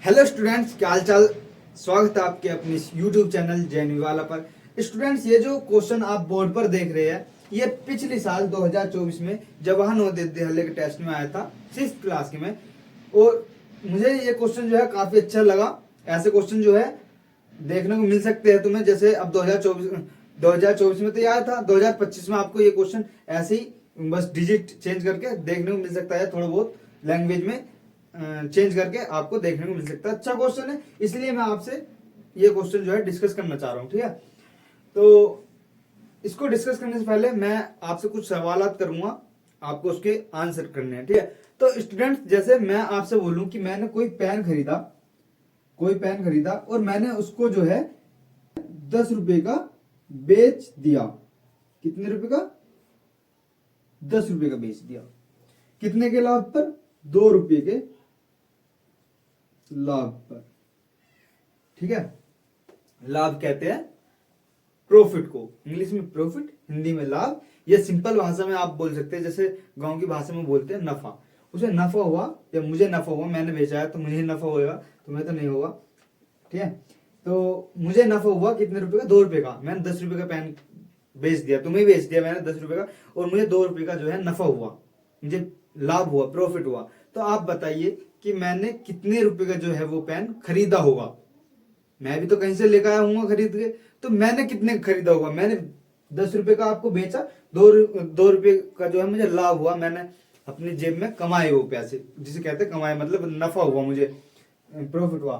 Hello students, क्या हाल चाल। स्वागत है आपके अपने यूट्यूब चैनल जैन वाला पर। स्टूडेंट्स, ये जो क्वेश्चन आप बोर्ड पर देख रहे हैं, ये पिछले साल 2024 में जवाहर नवोदय विद्यालय के टेस्ट में आया था 6th क्लास के में। और मुझे ये क्वेश्चन जो है काफी अच्छा लगा। ऐसे क्वेश्चन जो है देखने को मिल सकते हैं तुम्हें, जैसे अब 2024 में तो ये आया था, 2025 में आपको ये क्वेश्चन ऐसे ही बस डिजिट चेंज करके देखने को मिल सकता है, थोड़ा बहुत लैंग्वेज में चेंज करके आपको देखने को मिल सकता है। अच्छा क्वेश्चन है, इसलिए मैं आपसे ये क्वेश्चन जो है डिस्कस करना चाह रहा हूँ। ठीक है, तो इसको डिस्कस करने से पहले मैं आपसे कुछ सवालात करूंगा, आपको उसके आंसर करने हैं। ठीक है, तो स्टूडेंट, जैसे मैं आपसे बोलूं कि मैंने कोई पेन खरीदा और मैंने उसको जो है 10 रुपए का बेच दिया। कितने रुपए का? 10 रुपए का बेच दिया। कितने के लाभ पर? 2 रुपए के लाभ पर। ठीक है, लाभ कहते हैं प्रॉफिट को, इंग्लिश में प्रॉफिट, हिंदी में लाभ। ये सिंपल भाषा में आप बोल सकते हैं, जैसे गांव की भाषा में बोलते हैं नफा। उसे नफा हुआ या मुझे नफा हुआ, मैंने बेचा है तो मुझे नफा होगा, तुम्हें तो नहीं होगा। ठीक है, तो मुझे नफा हुआ कितने रुपए का? 2 रुपए का। मैंने 10 रुपए का पेन बेच दिया, तुम्हें बेच दिया मैंने 10 रुपए का, और मुझे 2 रुपए का जो है नफा हुआ, मुझे लाभ हुआ, प्रॉफिट हुआ। तो आप बताइए कि मैंने कितने रुपए का जो है वो पेन खरीदा होगा। मैं भी तो कहीं से लेकर आया हूँ खरीद के, तो मैंने कितने का खरीदा होगा? मैंने 10 रुपए का आपको बेचा, 2 रुपए का जो है मुझे लाभ हुआ, मैंने अपनी जेब में कमाए वो पैसे, जिसे कहते हैं कमाए, मतलब नफा हुआ, मुझे प्रॉफिट हुआ।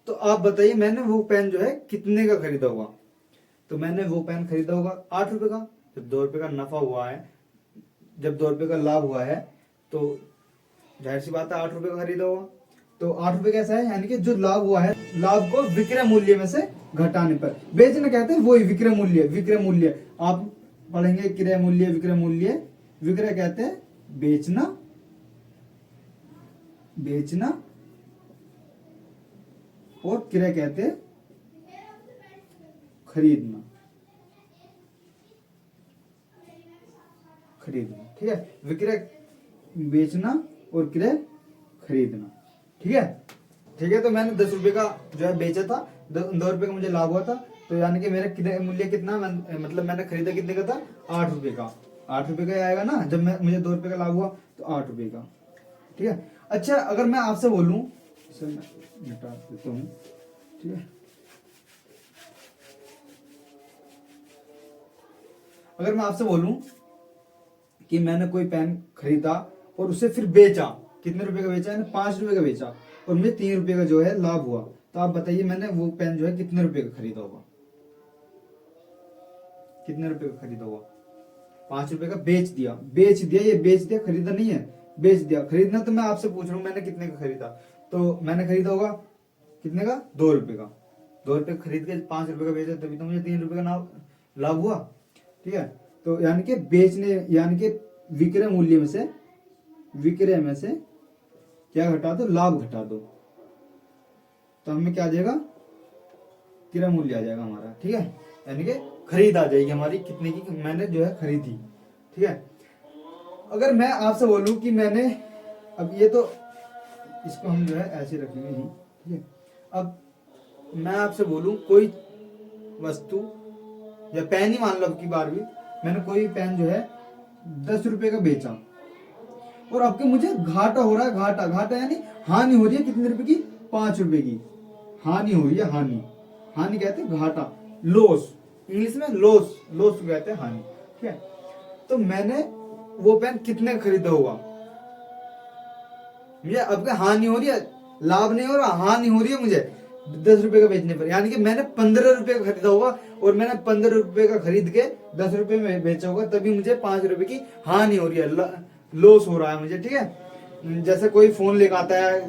तो आप बताइए मैंने वो पेन जो है कितने का खरीदा होगा? तो मैंने वो पेन खरीदा होगा 8 रुपए का। जब 2 रुपए का नफा हुआ है, जब 2 रुपए का लाभ हुआ है, तो जाहिर सी बात है 8 रुपए का खरीदा होगा। तो 8 रुपए कैसा है? यानी कि जो लाभ हुआ है, लाभ को विक्रय मूल्य में से घटाने पर। बेचना कहते हैं वही विक्रय मूल्य। विक्रय मूल्य आप पढ़ेंगे, क्रय मूल्य, विक्रय मूल्य। विक्रय कहते हैं बेचना, बेचना, और क्रय कहते हैं खरीदना, खरीदना। ठीक है, विक्रय बेचना और क्रय खरीदना। ठीक है, ठीक है। तो मैंने 10 रुपए का जो है बेचा था, 2 रुपए का मुझे लाभ हुआ था, तो यानी कि मेरा क्रय मूल्य कितना, मतलब मैंने खरीदा कितने का था? 8 रुपए का। 8 रुपए का आएगा ना, जब मुझे 2 रुपए का लाभ हुआ तो 8 रुपए का। ठीक है। अच्छा, अगर मैं आपसे बोलूं, इसे मैं मिटा देता हूं। ठीक है, अगर मैं आपसे बोलूं कि मैंने कोई पेन खरीदा और उसे फिर बेचा, कितने रुपए का बेचा? मैंने 5 रुपए का बेचा, और मुझे 3 रुपए का जो है लाभ हुआ। तो आप बताइए मैंने वो पेन जो है कितने रुपए का खरीदा होगा? कितने रुपए का खरीदा होगा? 5 रुपए का बेच दिया, बेच दिया, ये बेच दिया, खरीदा नहीं है, बेच दिया। खरीदना तो मैं आपसे पूछ रहा हूँ मैंने कितने का खरीदा, तो मैंने खरीदा होगा कितने का? 2 रुपए का। 2 रुपए खरीद के 5 रुपए का बेचा, तभी तो मुझे 3 रुपए का लाभ हुआ। ठीक है, तो यानी कि बेचने, यानी कि विक्रय मूल्य में से, विक्रय में से क्या घटा दो? लाभ घटा दो, तो हमें क्या आ जाएगा? क्रय मूल्य आ जाएगा हमारा। ठीक है, यानी कि खरीद आ जाएगी हमारी, कितने की मैंने जो है खरीदी। ठीक है, अगर मैं आपसे बोलूं कि मैंने, अब ये तो इसको हम जो है ऐसे रखेंगे नहीं। ठीक है, अब मैं आपसे बोलूं कोई वस्तु, या पेन ही मान लो अब की बार भी, मैंने कोई पेन जो है 10 रुपए का बेचा, और आपके मुझे घाटा हो रहा है। घाटा, घाटा यानी हानि हो रही है, कितने रुपए की? 5 रुपए की हानि हो रही है। हानि, हानि कहते हैं घाटा, लॉस, इंग्लिश में लॉस, लॉस कहते हैं हानि। ठीक है, तो मैंने वो पेन कितने का खरीदा होगा? मुझे अब हानि हो रही है, लाभ नहीं हो रहा, हानि हो रही है मुझे 10 रुपए का बेचने पर, यानी कि मैंने 15 रुपए का खरीदा होगा, और मैंने 15 रुपए का खरीद के 10 रुपए में बेचा होगा, तभी मुझे 5 रुपए की हानि हो रही है, लॉस हो रहा है मुझे। ठीक है, जैसे कोई फोन लेकर आता है,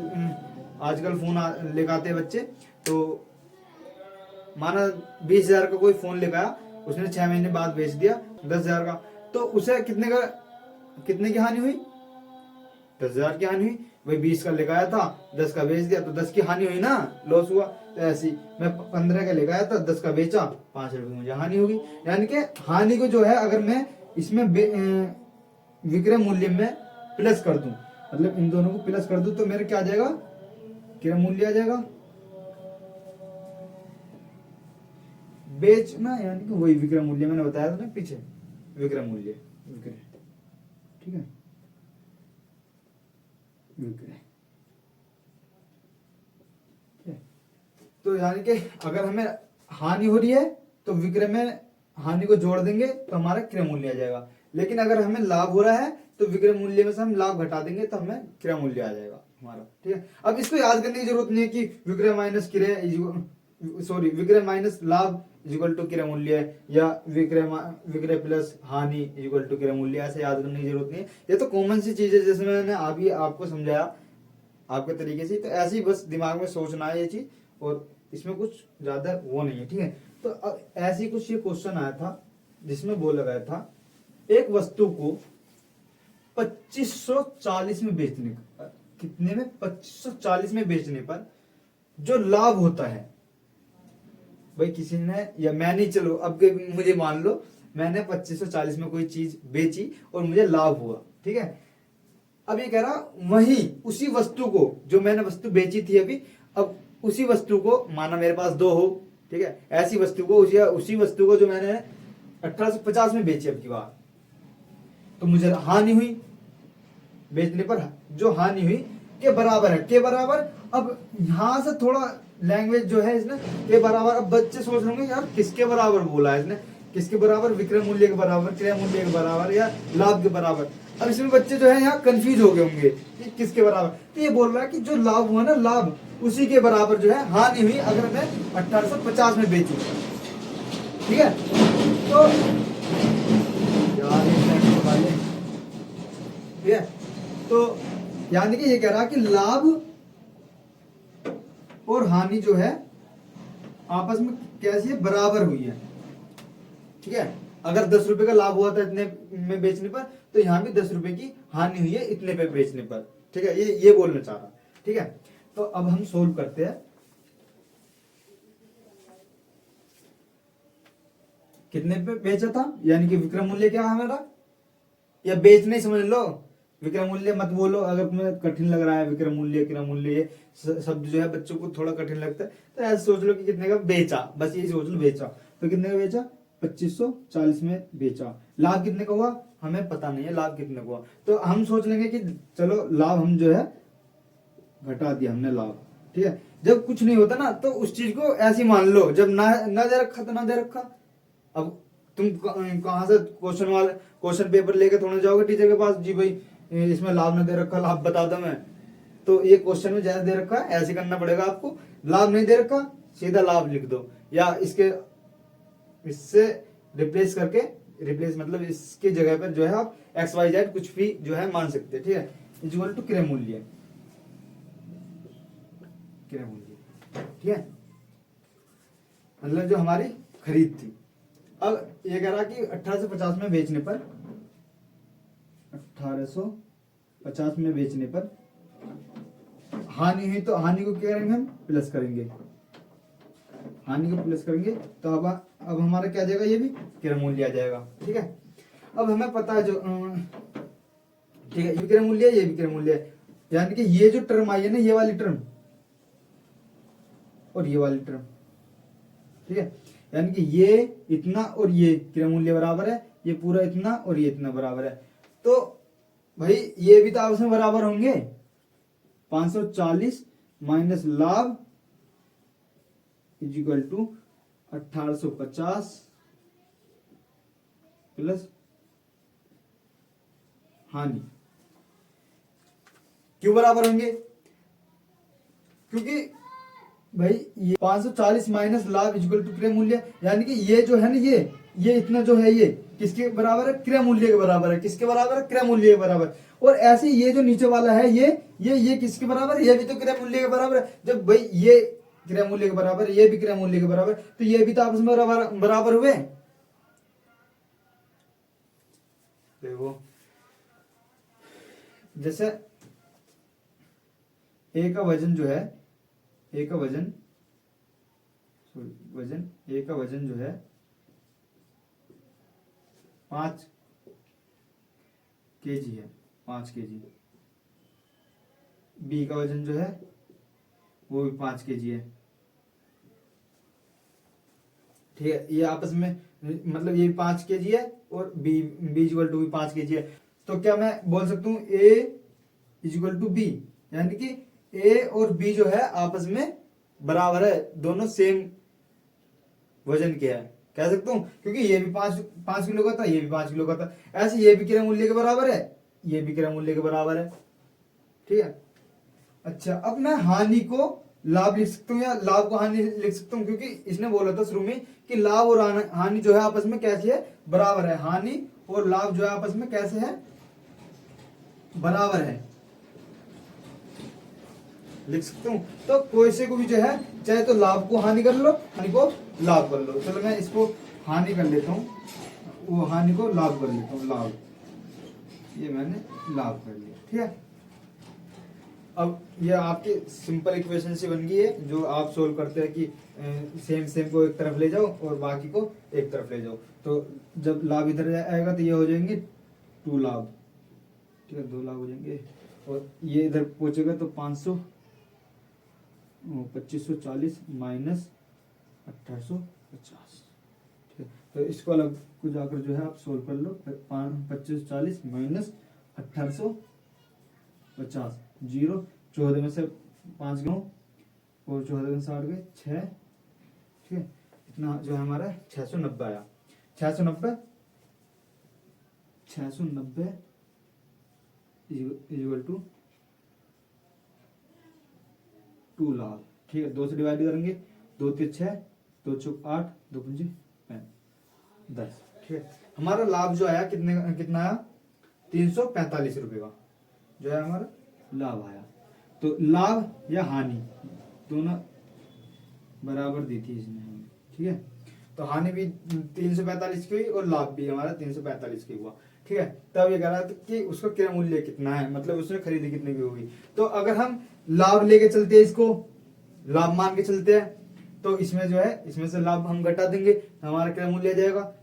आजकल फोन लेकर आते हैं बच्चे, तो माना 20,000 का कोई फोन लेकर आया, उसने 6 महीने बाद बेच दिया 10,000 का, तो उसे कितने का, कितने की हानि हुई? 10,000 की हानि हुई। वही 20 का लेकर आया था, 10 का बेच दिया, तो 10 की हानि हुई ना, लॉस हुआ। तो ऐसी मैं 15 का लेकर आया था, 10 का बेचा, 5 रुपए मुझे हानि होगी। यानी कि हानि को जो है अगर मैं इसमें विक्रय मूल्य में प्लस कर दूं, मतलब इन दोनों को प्लस कर दूं, तो मेरे क्या आ जाएगा? क्रय मूल्य आ जाएगा। बेचना यानी कि वही विक्रय मूल्य, मैंने बताया था ना पीछे, विक्रय मूल्य, विक्रय, ठीक है, विक्रय। तो यानी कि अगर हमें हानि हो रही है तो विक्रय में हानि को जोड़ देंगे तो हमारा क्रय मूल्य आ जाएगा, लेकिन अगर हमें लाभ हो रहा है तो विक्रय मूल्य में से हम लाभ घटा देंगे तो हमें क्रय मूल्य आ जाएगा हमारा, ठीक है। अब इसको याद करने की जरूरत नहीं है कि विक्रय माइनस क्रय, सॉरी, विक्रय माइनस लाभ इक्वल टू क्रय मूल्य, या विक्रय प्लस हानि इक्वल टू क्रय मूल्य, ऐसे याद करने की जरूरत नहीं है। ये तो कॉमन सी चीज है, जैसे मैंने अभी आपको समझाया आपके तरीके से, तो ऐसे ही बस दिमाग में सोचना है ये चीज, और इसमें कुछ ज्यादा वो नहीं है, ठीक है। तो अब ऐसे ही कुछ ये क्वेश्चन आया था जिसमें बोला गया था एक वस्तु को 2540 में बेचने पर, कितने में, 2540 में बेचने पर जो लाभ होता है, भाई किसी ने या मैंने, चलो अब मुझे मान लो मैंने 2540 में कोई चीज बेची और मुझे लाभ हुआ, ठीक है। अब ये कह रहा वही उसी वस्तु को, जो मैंने वस्तु बेची थी अभी, अब उसी वस्तु को, माना मेरे पास दो हो, ठीक है, ऐसी वस्तु को, उसी वस्तु को जो मैंने 1850 में बेची अब की बार, तो मुझे हानि हुई बेचने पर, जो हानि हुई के बराबर है, के बराबर। अब यहां से थोड़ा लैंग्वेज जो है इसने के बराबर, अब बच्चे सोच रहे यार किसके बराबर बोला है इसने, किसके बराबर, विक्रय मूल्य के बराबर, क्रय मूल्य के बराबर, या लाभ के बराबर। अब इसमें बच्चे जो है यहाँ कंफ्यूज हो गए होंगे कि किसके बराबर। तो ये बोल रहा है कि जो लाभ हुआ ना, लाभ उसी के बराबर जो है हानि हुई अगर मैं 1850 में बेचू, ठीक है। तो यार ठीक है, तो यानी कि ये कह रहा कि लाभ और हानि जो है आपस में कैसी है, बराबर हुई है, ठीक है। अगर 10 रुपए का लाभ हुआ था इतने में बेचने पर, तो यहां भी 10 रुपए की हानि हुई है इतने पे बेचने पर, ठीक है। ये बोलना चाह रहा, ठीक है। तो अब हम सोल्व करते हैं। कितने पे बेचा था, यानी कि विक्रय मूल्य क्या है हमारा, या बेचने समझ लो, विक्रय मूल्य मत बोलो अगर तुम्हें कठिन लग रहा है, विक्रय मूल्य, क्रय मूल्य, ये शब्द जो है बच्चों को थोड़ा कठिन लगता है, तो ऐसे सोच लो कि कितने का बेचा, बस ये सोच लो, बेचा तो कितने का बेचा, 2540 में बेचा। लाभ कितने का हुआ हमें पता नहीं है, लाभ कितने का हुआ, तो हम सोच लेंगे कि चलो लाभ हम जो है घटा दिया हमने लाभ, ठीक है। जब कुछ नहीं होता ना तो उस चीज को ऐसी मान लो, जब ना दे रखा तो ना दे रखा। अब तुम कहां से क्वेश्चन पेपर लेके थोड़ा जाओगे टीचर के पास, जी भाई इसमें लाभ ना दे रखा, लाभ बता दो मैं, तो ये क्वेश्चन में जैसे दे रखा है ऐसे करना पड़ेगा आपको। लाभ नहीं दे रखा, सीधा लाभ लिख दो, या इससे रिप्लेस करके, रिप्लेस मतलब इसके जगह पर जो है आप XYZ कुछ भी जो है मान सकते हैं, ठीक है। इक्वल टू क्रय मूल्य, क्रय मूल्य, ठीक है, मतलब जो हमारी खरीद थी। अब ये कह रहा कि 1850 में बेचने पर, 1850 में बेचने पर हानि हुई, तो हानि को क्या करेंगे हम, प्लस करेंगे, हानि को प्लस करेंगे, तो अब हमारा क्या आ जाएगा, ये भी क्रय मूल्य आ जाएगा, ठीक है। अब हमें पता है जो, ठीक है, ये क्रय मूल्य है, ये भी क्रय मूल्य है, यानी कि ये जो टर्म आई है ना, ये वाली टर्म और ये वाली टर्म, ठीक है, यानी कि ये इतना और ये क्रय मूल्य बराबर है, ये पूरा इतना और ये इतना बराबर है, तो भाई ये भी तो आपस में बराबर होंगे। 540 माइनस लाभ इज इक्वल टू 1850 प्लस हानि। क्यों बराबर होंगे, क्योंकि भाई ये 540 माइनस लाभ इक्वल टू क्रय मूल्य, यानी कि ये जो है ना, ये इतना जो है ये किसके बराबर है, क्रय मूल्य के बराबर है, किसके बराबर है, क्रय मूल्य के बराबर। और ऐसे ये जो नीचे वाला है ये किसके बराबर है, ये भी तो क्रय मूल्य के बराबर है। जब भाई ये क्रय मूल्य के बराबर, ये भी क्रय मूल्य के बराबर, तो ये भी तो आपस में बराबर हुए। देखो जैसे ए का वजन जो है, ए का वजन जो है 5 kg है, 5 kg। बी का वजन जो है वो भी 5 kg है। ठीक है, ये आपस में मतलब ये 5 kg है और बी इक्वल टू भी 5 kg है। तो क्या मैं बोल सकता हूँ ए इक्वल टू बी, यानी कि ए और बी जो है आपस में बराबर है, दोनों सेम वजन के है, कह सकता हूँ, क्योंकि ये भी 5 किलो का था, ये भी 5 किलो का था। ऐसे ये भी क्रय मूल्य के बराबर है, ये भी क्रय मूल्य के बराबर है। ठीक है। अच्छा, अब मैं हानि को लाभ लिख सकता हूँ या लाभ को हानि लिख सकता हूँ, क्योंकि इसने बोला था शुरू में कि लाभ और हानि जो है आपस में कैसे है, बराबर है। हानि और लाभ जो है आपस में कैसे है, बराबर है, लिख सकता हूँ। तो कोई से को भी जो है, चाहे तो लाभ को हानि कर लो, हानि को लाभ कर लो। चलो मैं इसको हानि कर लेता हूँ, वो हानि को लाभ कर लेता हूँ, लाभ, ये मैंने लाभ कर लिया। ठीक है। अब ये आपके सिंपल इक्वेशन से बन गई है, जो आप सोल्व करते हैं कि सेम सेम को एक तरफ ले जाओ और बाकी को एक तरफ ले जाओ। तो जब लाभ इधर आएगा तो ये हो जाएंगे 2 लाभ, ठीक है, 2 लाभ हो जाएंगे, और ये इधर पहुंचेगा तो 2540 माइनस 1850। ठीक है, तो इसको अलग को जाकर जो है आप सोल्व कर लो। 2540 माइनस 1850, 0, 14 में से 5 गए और 14 में से 8 गए 6। ठीक है, इतना जो है हमारा 690 आया। 690 इक्वल टू 2 लाख। ठीक है, 2 से डिवाइड करेंगे, 2 3 6, 2 चौक 8, 2 पंजे 10। ठीक है, हमारा लाभ जो आया कितना आया, 345 रुपए का जो है हमारा लाभ आया। तो लाभ या हानि दोनों बराबर दी थी इसने हमें। ठीक है, तो हानि भी 345 की हुई और लाभ भी हमारा 345 की हुआ। ठीक है, तब ये कह रहा था कि उसका क्रय मूल्य कितना है, मतलब उसने खरीदी कितने की होगी। तो अगर हम लाभ लेके चलते हैं, इसको लाभ मान के चलते हैं, तो इसमें जो है, इसमें से लाभ हम घटा देंगे, हमारा क्रय मूल्य आ जाएगा।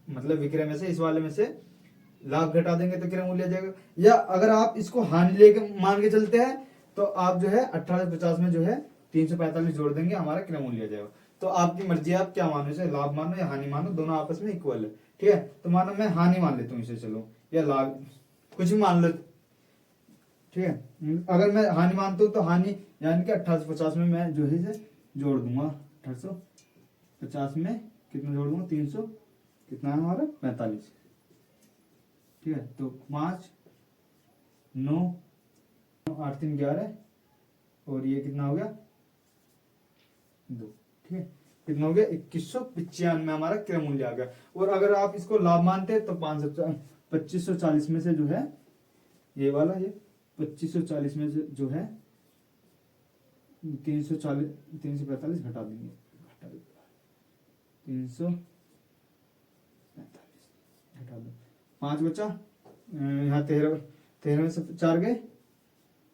मतलब विक्रय में से, इस वाले में से लाभ घटा देंगे तो क्रय मूल्य आ जाएगा। या अगर आप इसको हानि लेके मान के चलते हैं, तो आप जो है 1850 में जो है 345 जोड़ देंगे, हमारा क्रय मूल्य आ जाएगा। तो आपकी मर्जी है, आप क्या मानो, इसे लाभ मानो या हानि मानो, दोनों आपस में इक्वल है। ठीक है, तो मानो मैं हानि मान लेता हूँ इसे, चलो, या लाभ, कुछ भी मान लो। ठीक है, अगर मैं हानि मानता हूँ तो हानि यानी कि 1850 में मैं जो है इसे जोड़ दूंगा। 1850 में कितना जोड़ दूंगा, 300, कितना है हमारा 45। ठीक है, तो 5 9 8 3 11, और ये कितना हो गया 2। ठीक है, कितना हो गया 2195 हमारा क्रय मूल्य आ गया। और अगर आप इसको लाभ मानते हैं तो 2540 में से जो है ये वाला, ये 2540 में से जो है 345 घटा देंगे, 345 घटा दो, 5 बचा, यहाँ 13 में से 4 गए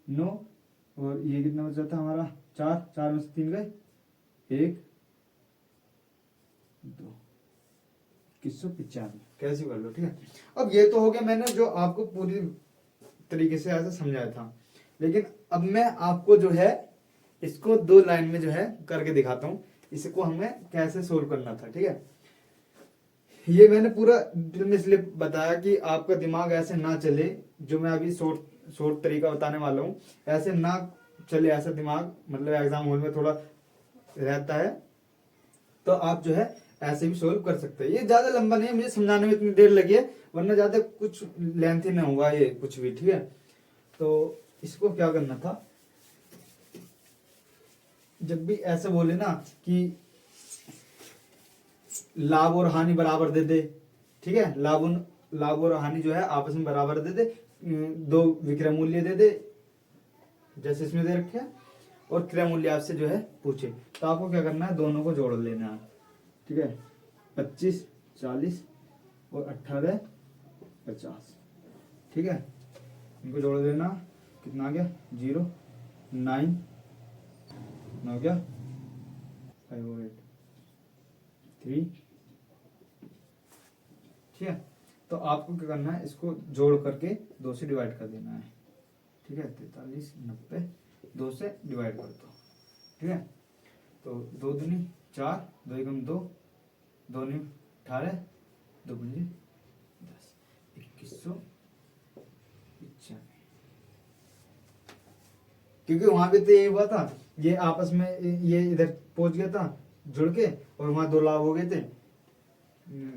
9, और ये कितना बचा था हमारा 4 में से 3 गए 1 2, 2195 कैसे कर लो। ठीक है, अब ये तो हो गया, मैंने जो आपको पूरी तरीके से ऐसा समझाया था। लेकिन अब मैं आपको जो है इसको 2 लाइन में जो है करके दिखाता हूँ, इसको हमें कैसे सोल्व करना था। ठीक है, ये मैंने पूरा डिटेल में इसलिए बताया कि आपका दिमाग ऐसे ना चले, जो मैं अभी शॉर्ट तरीका बताने वाला हूँ, ऐसे ना चले, ऐसा दिमाग मतलब एग्जाम हॉल में थोड़ा रहता है, तो आप जो है ऐसे भी सोल्व कर सकते हैं। ये ज्यादा लंबा नहीं है, मुझे समझाने में इतनी देर लगी है, वरना ज्यादा कुछ लेंथी नहीं होगा ये कुछ भी। ठीक है, तो इसको क्या करना था, जब भी ऐसे बोले ना कि लाभ और हानि बराबर दे दे, ठीक है, लाभ और हानि जो है आपस में बराबर दे दे, 2 विक्रय मूल्य दे दे जैसे इसमें दे रखे हैं, और क्रय मूल्य आपसे जो है पूछे, तो आपको क्या करना है, दोनों को जोड़ लेना है। ठीक है, 25 40 और 18 50। ठीक है, इनको जोड़ देना, कितना आ गया 0 9 हो गया 5 और 8 3। ठीक है, तो आपको क्या करना है, इसको जोड़ करके 2 से डिवाइड कर देना है। ठीक है, 43 90, 2 से डिवाइड कर दो, ठीक है। तो 2 दूनी 4, 2 एकम 2, 2 नी 18, 2 पंजे 10, 2195। क्योंकि वहां पे तो ये हुआ था, ये आपस में ये इधर पहुंच गया था जुड़ के, और वहां 2 लाभ हो गए थे,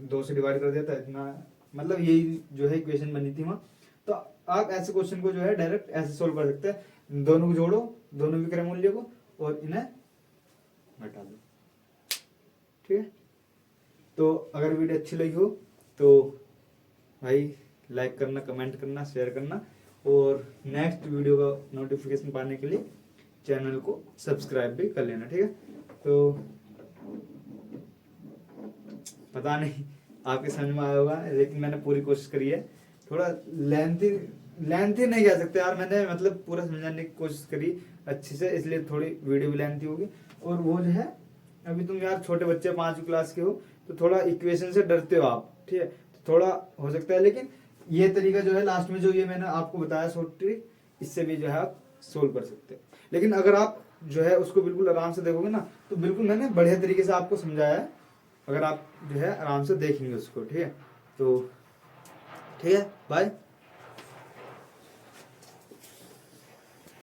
2 से डिवाइड कर दिया था इतना, मतलब यही जो है इक्वेशन बनी थी वहां। तो आप ऐसे क्वेश्चन को जो है डायरेक्ट ऐसे सोल्व कर सकते हैं, दोनों को जोड़ो, दोनों विक्रय मूल्य को, और इन्हें घटा दो, ठीक है। तो अगर वीडियो अच्छी लगी हो तो भाई लाइक करना, कमेंट करना, शेयर करना, और नेक्स्ट वीडियो का नोटिफिकेशन पाने के लिए चैनल को सब्सक्राइब भी कर लेना, ठीक है। तो पता नहीं आपके समझ में आया होगा, लेकिन मैंने पूरी कोशिश करी है। थोड़ा लेंथी नहीं कह सकते यार, मैंने मतलब पूरा समझाने की कोशिश करी अच्छे से, इसलिए थोड़ी वीडियो भी लेंथी होगी। और वो जो है, अभी तुम यार छोटे बच्चे 5वीं क्लास के हो, तो थोड़ा इक्वेशन से डरते हो आप, ठीक है, तो थोड़ा हो सकता है, लेकिन ये तरीका जो है लास्ट में जो ये मैंने आपको बताया शॉर्ट ट्रिक, इससे भी जो है आप सोल्व कर सकते हो। लेकिन अगर आप जो है उसको बिल्कुल आराम से देखोगे ना, तो बिल्कुल मैंने बढ़िया तरीके से आपको समझाया है, अगर आप जो है आराम से देखेंगे उसको, ठीक है। तो ठीक है, बाय।